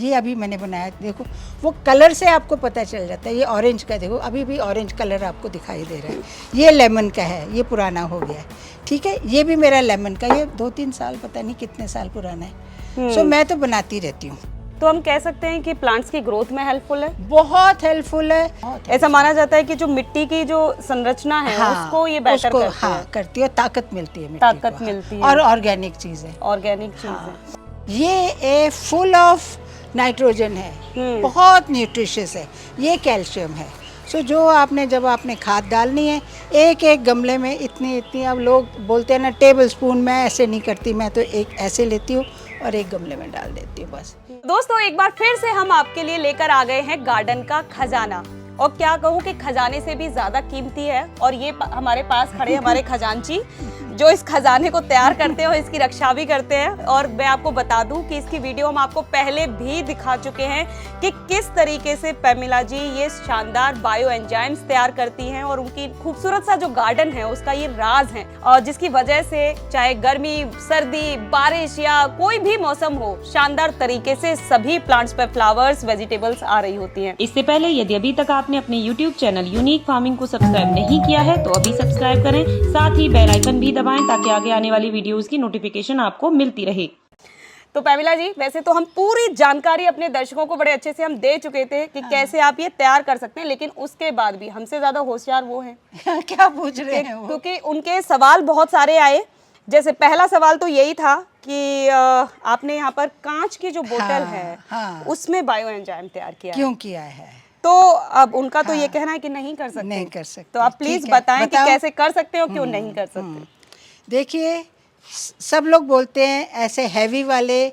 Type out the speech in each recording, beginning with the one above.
ये अभी मैंने बनाया, देखो वो कलर से आपको पता चल जाता है। ये ऑरेंज का, देखो अभी भी ऑरेंज कलर आपको दिखाई दे रहा है। ये लेमन का है, ये पुराना हो गया है, ठीक है। ये भी मेरा लेमन का, ये 2-3 साल, पता नहीं कितने साल पुराना है। सो मैं तो बनाती रहती हूँ। तो हम कह सकते हैं कि प्लांट्स की ग्रोथ में हेल्पफुल है, बहुत हेल्पफुल है। ऐसा माना जाता है कि जो मिट्टी की जो संरचना है उसको ये बेहतर करती है, ताकत मिलती है, ताकत मिलती है, और ऑर्गेनिक चीज़ है, ऑर्गेनिक चीज़ है। ये फुल ऑफ नाइट्रोजन है, बहुत न्यूट्रिशियस है, ये कैल्शियम है। सो जो आपने जब आपने खाद डालनी है, एक एक गमले में इतनी इतनी, अब लोग बोलते हैं ना टेबल स्पून, मैं ऐसे नहीं करती, मैं तो एक ऐसे लेती हूँ और एक गमले में डाल देती हूँ बस। दोस्तों एक बार फिर से हम आपके लिए लेकर आ गए हैं गार्डन का खजाना, और क्या कहूँ कि खजाने से भी ज्यादा कीमती है। और ये हमारे पास खड़े हमारे खजांची जो इस खजाने को तैयार करते हैं और इसकी रक्षा भी करते हैं। और मैं आपको बता दूं कि इसकी वीडियो हम आपको पहले भी दिखा चुके हैं कि किस तरीके से पैमिला जी ये शानदार बायो एंजाइम्स तैयार करती हैं, और उनकी खूबसूरत सा जो गार्डन है उसका ये राज है, और जिसकी वजह से चाहे गर्मी, सर्दी, बारिश या कोई भी मौसम हो, शानदार तरीके से सभी प्लांट्स पर फ्लावर्स, वेजिटेबल्स आ रही होती हैं। इससे पहले यदि अभी तक आपने अपने YouTube चैनल यूनिक फार्मिंग को सब्सक्राइब नहीं किया है तो अभी सब्सक्राइब करें, साथ ही बेल आइकन भी दबाएं ताकि आगे आने वाली वीडियोस की नोटिफिकेशन आपको मिलती रहे। तो पैमिला जी, वैसे तो हम पूरी जानकारी अपने दर्शकों को बड़े अच्छे से हम दे चुके थे कि कैसे आप ये तैयार कर सकते हैं, लेकिन उसके बाद भी हमसे ज्यादा होशियार वो हैं। क्या पूछ रहे हैं वो? क्योंकि उनके सवाल बहुत सारे आए। जैसे पहला सवाल तो यही था कि आपने यहाँ पर कांच की जो बोतल है उसमें बायो एंजाइम तैयार किया क्यों किया है? तो अब उनका तो ये कहना है कि नहीं कर सकते। नहीं कर सकते। तो आप प्लीज बताएं कि कैसे कर सकते हो, क्यों नहीं कर सकते। देखिए, सब लोग बोलते हैं ऐसे हैवी वाले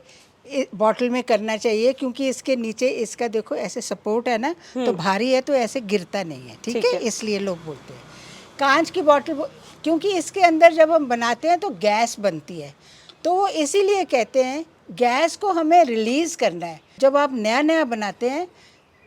बॉटल में करना चाहिए, क्योंकि इसके नीचे इसका देखो ऐसे सपोर्ट है ना, तो भारी है तो ऐसे गिरता नहीं है, ठीक है, इसलिए लोग बोलते हैं। कांच की बॉटल, क्योंकि इसके अंदर जब हम बनाते हैं तो गैस बनती है, तो वो इसीलिए कहते हैं गैस को हमें रिलीज़ करना है। जब आप नया नया बनाते हैं,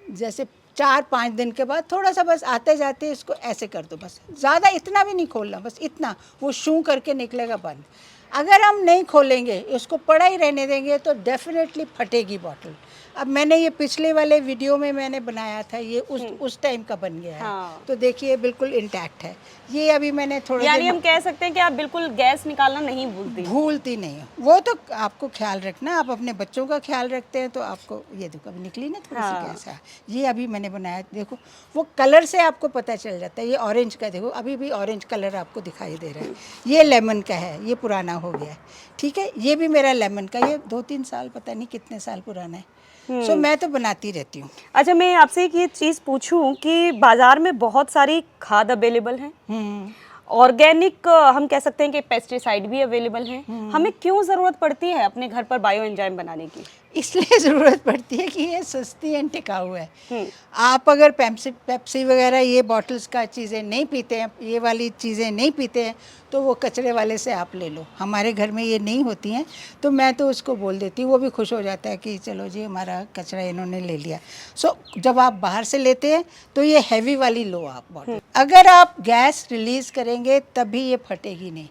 जैसे 4-5 दिन के बाद थोड़ा सा बस आते जाते इसको ऐसे कर दो, बस ज़्यादा इतना भी नहीं खोलना, बस इतना, वो शू करके निकलेगा बंद। अगर हम नहीं खोलेंगे, इसको पड़ा ही रहने देंगे, तो डेफिनेटली फटेगी बॉटल। अब मैंने ये पिछले वाले वीडियो में मैंने बनाया था, ये उस टाइम का बन गया है। तो देखिए बिल्कुल इंटैक्ट है। ये अभी मैंने थोड़ा, यानी हम कह सकते हैं कि आप बिल्कुल गैस निकालना नहीं भूलती नहीं हो। वो तो आपको ख्याल रखना, आप अपने बच्चों का ख्याल रखते हैं तो आपको, ये देखो अभी निकली ना थोड़ी सी गैस। ये अभी मैंने बनाया, देखो वो कलर से आपको पता चल जाता है। ये ऑरेंज का, देखो अभी भी ऑरेंज कलर आपको दिखाई दे रहा है। ये लेमन का है, ये पुराना हो गया है, ठीक है। ये भी मेरा लेमन का, ये 2-3 साल, पता नहीं कितने साल पुराना है। सो मैं तो बनाती रहती हूँ। अच्छा, मैं आपसे एक ये चीज़ पूछूं कि बाजार में बहुत सारी खाद अवेलेबल हैं, ऑर्गेनिक, हम कह सकते हैं कि पेस्टिसाइड भी अवेलेबल हैं, हमें क्यों ज़रूरत पड़ती है अपने घर पर बायो एंजाइम बनाने की? इसलिए ज़रूरत पड़ती है कि ये सस्ती एंड टिकाऊ है। आप अगर पेप्सी वगैरह ये बॉटल्स का चीज़ें नहीं पीते हैं, ये वाली चीज़ें नहीं पीते हैं, तो वो कचरे वाले से आप ले लो। हमारे घर में ये नहीं होती हैं, तो मैं तो उसको बोल देती हूँ, वो भी खुश हो जाता है कि चलो जी हमारा कचरा इन्होंने ले लिया। सो जब आप बाहर से लेते हैं तो ये हैवी वाली लो आप बॉटल। अगर आप गैस रिलीज़ करेंगे तभी ये फटेगी नहीं।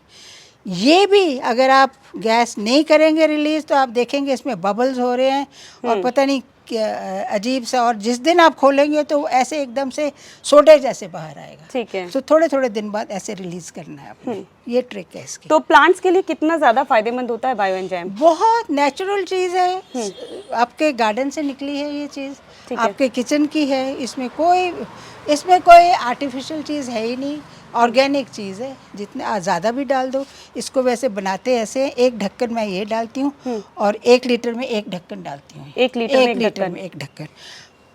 ये भी अगर आप गैस नहीं करेंगे रिलीज, तो आप देखेंगे इसमें बबल्स हो रहे हैं और पता नहीं अजीब सा, और जिस दिन आप खोलेंगे तो ऐसे एकदम से सोडे जैसे बाहर आएगा, ठीक है। तो थोड़े थोड़े दिन बाद ऐसे रिलीज करना है आपने। ये ट्रिक है इसकी। तो प्लांट्स के लिए कितना ज्यादा फायदेमंद होता है बायो एंजाइम? बहुत नेचुरल चीज़ है, आपके गार्डन से निकली है ये चीज़, आपके किचन की है, इसमें कोई आर्टिफिशियल चीज़ है ही नहीं, ऑर्गेनिक चीज़ है। जितने ज़्यादा भी डाल दो, इसको वैसे बनाते ऐसे, एक ढक्कन मैं ये डालती हूँ और 1 लीटर में 1 ढक्कन डालती हूँ। 1 लीटर में 1 ढक्कन,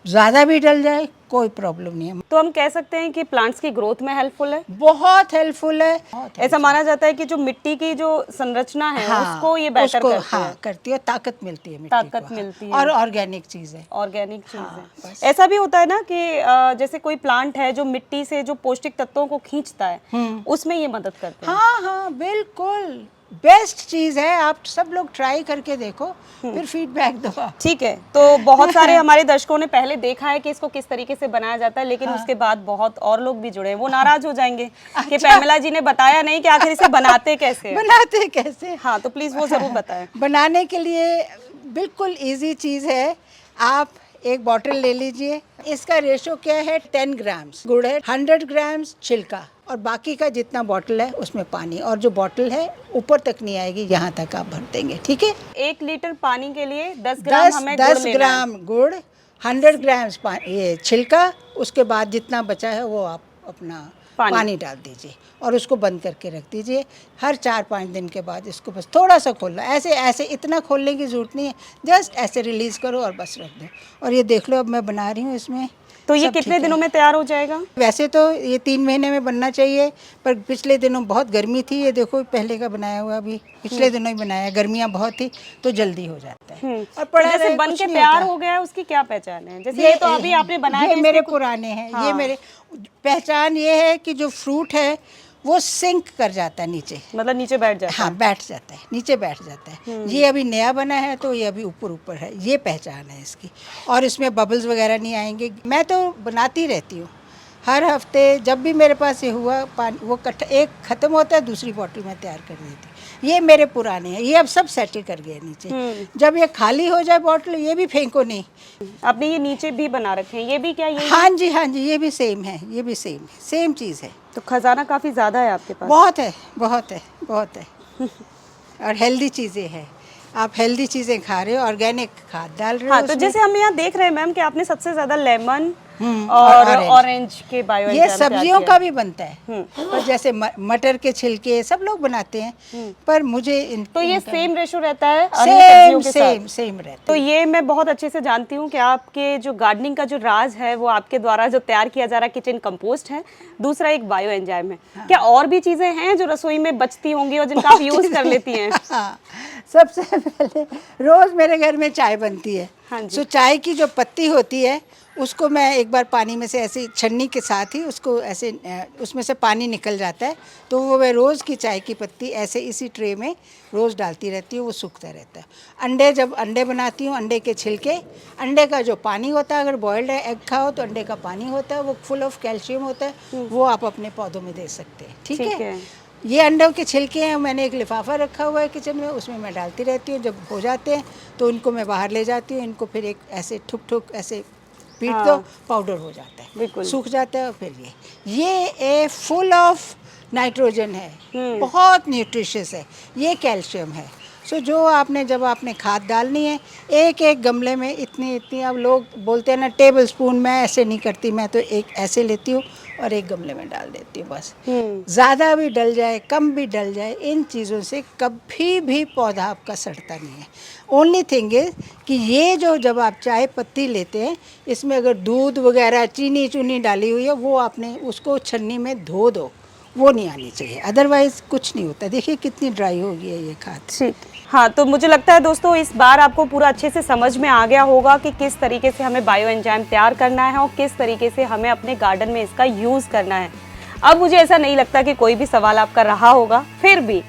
ज़्यादा भी डल जाए कोई प्रॉब्लम नहीं है। तो हम कह सकते हैं कि प्लांट्स की ग्रोथ में हेल्पफुल है, बहुत हेल्पफुल है। ऐसा माना जाता है कि जो मिट्टी की जो संरचना है उसको ये बेहतर करती है, ताकत मिलती है, ताकत मिलती है, और ऑर्गेनिक चीज़ है, ऑर्गेनिक चीज़ है। ऐसा भी होता है ना कि जैसे कोई प्लांट है जो मिट्टी से जो पौष्टिक तत्वों को खींचता है, उसमें ये मदद करते हैं। हाँ, बिल्कुल बेस्ट चीज़ है। आप सब लोग ट्राई करके देखो, फिर फीडबैक दो। ठीक है। तो बहुत सारे हमारे दर्शकों ने पहले देखा है कि इसको किस तरीके से बनाया जाता है, लेकिन उसके बाद बहुत और लोग भी जुड़े हैं, वो नाराज हो जाएंगे कि पैमिला जी ने बताया नहीं कि आखिर इसे बनाते कैसे। हाँ, तो प्लीज वो जरूर बताएं। बनाने के लिए बिल्कुल इजी चीज़ है। आप एक बॉटल ले लीजिए। इसका रेशो क्या है, 10 ग्राम्स गुड़ है, 100 ग्राम्स छिलका, और बाकी का जितना बॉटल है उसमें पानी, और जो बॉटल है ऊपर तक नहीं आएगी, यहाँ तक आप भर देंगे। ठीक है, 1 लीटर पानी के लिए 10 ग्राम हमें गुड़ 10 लेना है। ग्राम गुड़, 100 ग्राम्स ये छिलका, उसके बाद जितना बचा है वो आप अपना पानी डाल दीजिए और उसको बंद करके रख दीजिए। हर 4-5 दिन के बाद इसको बस थोड़ा सा खोलना, ऐसे ऐसे इतना खोलने की ज़रूरत नहीं है, जस्ट ऐसे रिलीज़ करो और बस रख दो। और ये देख लो अब मैं बना रही हूँ इसमें। तो ये सब कितने ठीक है। दिनों में तैयार हो जाएगा? वैसे तो ये 3 महीने में बनना चाहिए, पर पिछले दिनों बहुत गर्मी थी, ये देखो पहले का बनाया हुआ, अभी पिछले दिनों ही बनाया, गर्मियाँ बहुत थी तो जल्दी हो जाता है। और तो पड़ा जैसे रहे, बन कुछ के नहीं तैयार होता। हो गया है, उसकी क्या पहचान है? जैसे ये तो अभी आपने बनाया, ये तो मेरे इसमें पुराने हैं। हाँ। ये मेरे पहचान ये है कि जो फ्रूट है वो सिंक कर जाता है नीचे। मतलब नीचे बैठ जाता हाँ, बैठ जाता है, नीचे बैठ जाता है। ये अभी नया बना है तो ये अभी ऊपर ऊपर है, ये पहचान है इसकी। और इसमें बबल्स वगैरह नहीं आएंगे। मैं तो बनाती रहती हूँ हर हफ्ते, जब भी मेरे पास ये हुआ पानी, वो एक ख़त्म होता है, दूसरी बॉटल में तैयार कर देती हूँ। ये मेरे पुराने हैं, ये अब सब सेटल कर गए नीचे। जब ये खाली हो जाए बॉटल, ये भी फेंको नहीं। आपने ये नीचे भी बना रखे हैं, ये भी क्या ये? हाँ जी, हाँ जी, ये भी सेम है, ये भी सेम है, सेम चीज़ है। तो खजाना काफी ज्यादा है आपके पास। बहुत है, बहुत है, बहुत है। और हेल्दी चीज़ें हैं, आप हेल्दी चीज़ें खा रहे हो, ऑर्गेनिक खाद डाल रहे हो। हाँ, तो उसमें। जैसे हम यहाँ देख रहे हैं मैम कि आपने सबसे ज्यादा लेमन और और ऑरेंज। ऑरेंज के बायो ये सब्जियों का भी बनता है, पर जैसे मटर के छिलके सब लोग बनाते हैं, पर मुझे तो ये सेम रेशो रहता है अन्य सब्जियों के साथ? सेम रहता तो ये मैं बहुत अच्छे से जानती हूँ कि आपके जो गार्डनिंग का जो राज है वो आपके द्वारा जो तैयार किया जा रहा किचन कंपोस्ट है, दूसरा एक बायो एंजाइम है। हाँ। क्या और भी चीजें हैं जो रसोई में बचती होंगी और जिनका आप यूज कर लेती हैं? हाँ, सबसे पहले रोज मेरे घर में चाय बनती है। हाँ जी। सो चाय की जो पत्ती होती है उसको मैं एक बार पानी में से ऐसे छन्नी के साथ ही उसको ऐसे उसमें से पानी निकल जाता है, तो वो मैं रोज़ की चाय की पत्ती ऐसे इसी ट्रे में रोज़ डालती रहती हूँ, वो सूखता रहता है। अंडे, जब अंडे बनाती हूँ, अंडे के छिलके, अंडे का जो पानी होता है, अगर बॉयल्ड एग खाओ तो अंडे का पानी होता है, वो फुल ऑफ कैल्शियम होता है, वो आप अपने पौधों में दे सकते हैं। ठीक है। ये अंडों के छिलके हैं, मैंने एक लिफाफा रखा हुआ है किचन में, उसमें मैं डालती रहती हूँ। जब हो जाते हैं तो इनको मैं बाहर ले जाती हूँ, इनको फिर एक ऐसे ठुक ठुक ऐसे पीट दो, पाउडर हो जाता है, बिल्कुल सूख जाता है। और फिर ये फुल ऑफ नाइट्रोजन है, बहुत न्यूट्रिशियस है, ये कैल्शियम है। सो जो आपने जब आपने खाद डालनी है, एक एक गमले में इतनी इतनी, अब लोग बोलते हैं ना टेबल स्पून, मैं ऐसे नहीं करती, मैं तो एक ऐसे लेती हूँ और एक गमले में डाल देती हूँ बस। ज़्यादा भी डल जाए, कम भी डल जाए, इन चीज़ों से कभी भी पौधा आपका सड़ता नहीं है। ओनली थिंग इज़ कि ये जो जब आप चाय पत्ती लेते हैं, इसमें अगर दूध वगैरह चीनी चूनी डाली हुई है, वो आपने उसको छन्नी में धो दो, वो नहीं आनी चाहिए, अदरवाइज़ कुछ नहीं होता। देखिए कितनी ड्राई हो गई है ये खाद। ठीक। हाँ, तो मुझे लगता है दोस्तों इस बार आपको पूरा अच्छे से समझ में आ गया होगा कि किस तरीके से हमें बायो एंजाइम तैयार करना है और किस तरीके से हमें अपने गार्डन में इसका यूज़ करना है। अब मुझे ऐसा नहीं लगता कि कोई भी सवाल आपका रहा होगा, फिर भी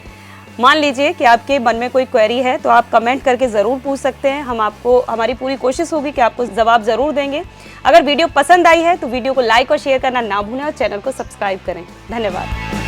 मान लीजिए कि आपके मन में कोई क्वेरी है तो आप कमेंट करके ज़रूर पूछ सकते हैं। हम आपको, हमारी पूरी कोशिश होगी कि आपको जवाब ज़रूर देंगे। अगर वीडियो पसंद आई है तो वीडियो को लाइक और शेयर करना ना भूलें और चैनल को सब्सक्राइब करें। धन्यवाद।